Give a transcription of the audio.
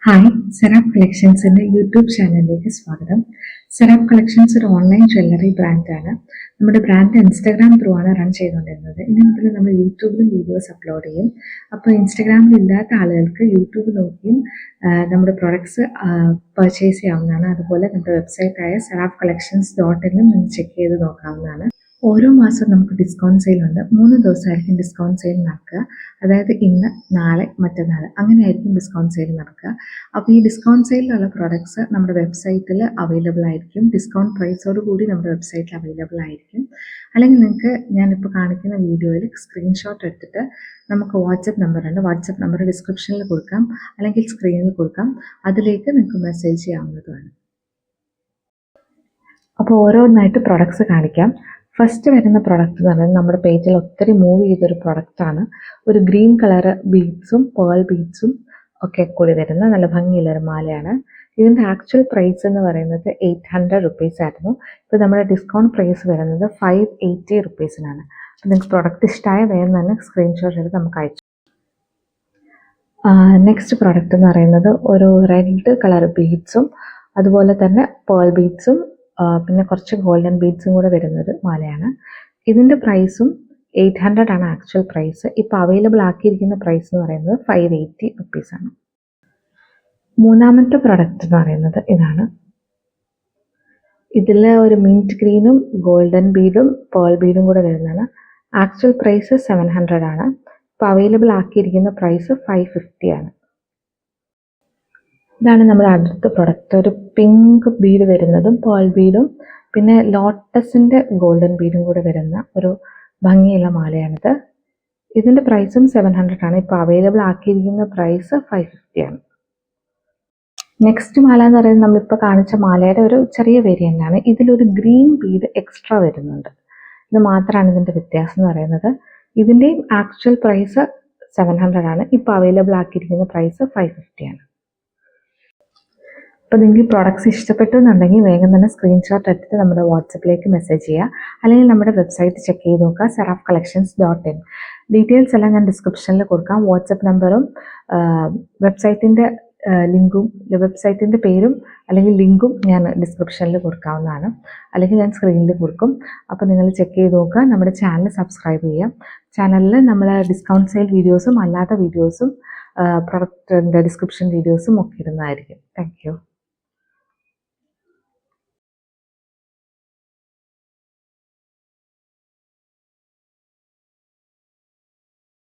Hi, സെറാഫ് കളക്ഷൻസിൻ്റെ YouTube ചാനലിലേക്ക് സ്വാഗതം. സെറാഫ് collections ഒരു ഓൺലൈൻ ജ്വല്ലറി ബ്രാൻഡാണ്. നമ്മുടെ ബ്രാൻഡ് ഇൻസ്റ്റാഗ്രാം ത്രൂ ആണ് റൺ ചെയ്തുകൊണ്ടിരുന്നത്. ഇനി മുതൽ നമ്മൾ യൂട്യൂബിലും വീഡിയോസ് അപ്ലോഡ് ചെയ്യും. അപ്പോൾ ഇൻസ്റ്റാഗ്രാമിൽ ഇല്ലാത്ത ആളുകൾക്ക് യൂട്യൂബ് നോക്കിയും നമ്മുടെ പ്രൊഡക്ട്സ് പർച്ചേസ് ചെയ്യാവുന്നതാണ്. അതുപോലെ നമ്മുടെ വെബ്സൈറ്റായ serapcollections.in നിങ്ങൾക്ക് ചെക്ക് ചെയ്ത് നോക്കാവുന്നതാണ്. ഓരോ മാസവും നമുക്ക് ഡിസ്കൗണ്ട് സെയിൽ ഉണ്ട്. 3 ദിവസമായിരിക്കും ഡിസ്കൗണ്ട് സെയിൽ നടക്കുക. അതായത് ഇന്ന്, നാളെ, മറ്റന്നാൾ അങ്ങനെയായിരിക്കും ഡിസ്കൗണ്ട് സെയിൽ നടക്കുക. അപ്പോൾ ഈ ഡിസ്കൗണ്ട് സെയിലിലുള്ള പ്രോഡക്ട്സ് നമ്മുടെ വെബ്സൈറ്റിൽ അവൈലബിൾ ആയിരിക്കും. ഡിസ്കൗണ്ട് പ്രൈസോട് കൂടി നമ്മുടെ വെബ്സൈറ്റിൽ അവൈലബിൾ ആയിരിക്കും. അല്ലെങ്കിൽ നിങ്ങൾക്ക് ഞാനിപ്പോൾ കാണിക്കുന്ന വീഡിയോയിൽ സ്ക്രീൻഷോട്ട് എടുത്തിട്ട് നമുക്ക് വാട്സപ്പ് നമ്പറുണ്ട്. വാട്സപ്പ് നമ്പർ ഡിസ്ക്രിപ്ഷനിൽ കൊടുക്കാം, അല്ലെങ്കിൽ സ്ക്രീനിൽ കൊടുക്കാം. അതിലേക്ക് നിങ്ങൾക്ക് മെസ്സേജ് ചെയ്യാവുന്നതാണ്. അപ്പോൾ ഓരോന്നായിട്ട് പ്രൊഡക്ട്സ് കാണിക്കാം. ഫസ്റ്റ് വരുന്ന പ്രൊഡക്റ്റ് എന്ന് പറയുന്നത് നമ്മുടെ പേജിൽ ഒത്തിരി മൂവ് ചെയ്തൊരു പ്രൊഡക്റ്റാണ്. ഒരു ഗ്രീൻ കളർ ബീഡ്സും പേൾ ബീഡ്സും ഒക്കെ കൂടി വരുന്ന നല്ല ഭംഗിയുള്ളൊരു മാലയാണ്. ഇതിൻ്റെ ആക്ച്വൽ പ്രൈസ് എന്ന് പറയുന്നത് 800 റുപ്പീസ് ആയിരുന്നു. ഇപ്പോൾ നമ്മുടെ ഡിസ്കൗണ്ട് പ്രൈസ് വരുന്നത് 580 റുപ്പീസിനാണ്. അപ്പോൾ നിങ്ങൾക്ക് പ്രൊഡക്റ്റ് ഇഷ്ടമായ വേഗം തന്നെ സ്ക്രീൻഷോട്ട് എടുത്ത് നമുക്ക് അയച്ചു. നെക്സ്റ്റ് പ്രൊഡക്റ്റ് എന്ന് പറയുന്നത് ഒരു റെഡ് കളർ ബീഡ്സും അതുപോലെ തന്നെ പേൾ ബീഡ്സും പിന്നെ കുറച്ച് ഗോൾഡൻ ബീഡ്സും കൂടെ വരുന്നൊരു മാലയാണ്. ഇതിൻ്റെ പ്രൈസും 800 ആണ് ആക്ച്വൽ പ്രൈസ്. ഇപ്പോൾ അവൈലബിൾ ആക്കിയിരിക്കുന്ന പ്രൈസ് എന്ന് പറയുന്നത് 580 റുപ്പീസാണ്. മൂന്നാമത്തെ പ്രൊഡക്റ്റ് എന്ന് പറയുന്നത് ഇതാണ്. ഇതിൽ ഒരു മിൻറ്റ് ഗ്രീനും ഗോൾഡൻ ബീഡും പേൾ ബീഡും കൂടെ വരുന്നതാണ്. ആക്ച്വൽ പ്രൈസ് 700 ആണ്. ഇപ്പോൾ അവൈലബിൾ ആക്കിയിരിക്കുന്ന പ്രൈസ് 550 ആണ്. ഇതാണ് നമ്മുടെ അടുത്ത പ്രൊഡക്റ്റ്. ഒരു പിങ്ക് ബീഡ് വരുന്നതും പേൾ ബീഡും പിന്നെ ലോട്ടസിൻ്റെ ഗോൾഡൻ ബീഡും കൂടെ വരുന്ന ഒരു ഭംഗിയുള്ള മാലയാണിത്. ഇതിൻ്റെ പ്രൈസും 700 ആണ്. ഇപ്പോൾ അവൈലബിൾ ആക്കിയിരിക്കുന്ന പ്രൈസ് 550 ആണ്. നെക്സ്റ്റ് മാല എന്ന് പറയുന്നത് നമ്മളിപ്പോൾ കാണിച്ച മാലയുടെ ഒരു ചെറിയ വേരിയൻ്റ് ആണ്. ഇതിലൊരു ഗ്രീൻ ബീഡ് എക്സ്ട്രാ വരുന്നുണ്ട്. ഇത് മാത്രമാണ് ഇതിൻ്റെ വ്യത്യാസം എന്ന് പറയുന്നത്. ഇതിൻ്റെയും ആക്ച്വൽ പ്രൈസ് 700 ആണ്. ഇപ്പോൾ അവൈലബിൾ ആക്കിയിരിക്കുന്ന പ്രൈസ് 550 ആണ്. അപ്പോൾ നിങ്ങൾക്ക് പ്രോഡക്റ്റ്സ് ഇഷ്ടപ്പെട്ടു എന്നുണ്ടെങ്കിൽ വേഗം തന്നെ സ്ക്രീൻഷോട്ട് എടുത്തിട്ട് നമ്മുടെ വാട്സപ്പിലേക്ക് മെസ്സേജ് ചെയ്യുക, അല്ലെങ്കിൽ നമ്മുടെ വെബ്സൈറ്റ് ചെക്ക് ചെയ്ത് നോക്കുക, serapcollections.in. ഡീറ്റെയിൽസ് എല്ലാം ഞാൻ ഡിസ്ക്രിപ്ഷനിൽ കൊടുക്കാം. വാട്സപ്പ് നമ്പറും വെബ്സൈറ്റിൻ്റെ ലിങ്കും, വെബ്സൈറ്റിൻ്റെ പേരും അല്ലെങ്കിൽ ലിങ്കും ഞാൻ ഡിസ്ക്രിപ്ഷനിൽ കൊടുക്കാവുന്നതാണ്, അല്ലെങ്കിൽ ഞാൻ സ്ക്രീനിൽ കൊടുക്കും. അപ്പോൾ നിങ്ങൾ ചെക്ക് ചെയ്ത് നോക്കുക. നമ്മുടെ ചാനൽ സബ്സ്ക്രൈബ് ചെയ്യാം. ചാനലിൽ നമ്മൾ ഡിസ്കൗണ്ട് സെയിൽ വീഡിയോസും അല്ലാത്ത വീഡിയോസും പ്രൊഡക്റ്റിൻ്റെ ഡിസ്ക്രിപ്ഷൻ വീഡിയോസും ഒക്കെ ഇടുന്നതായിരിക്കും. Thank you.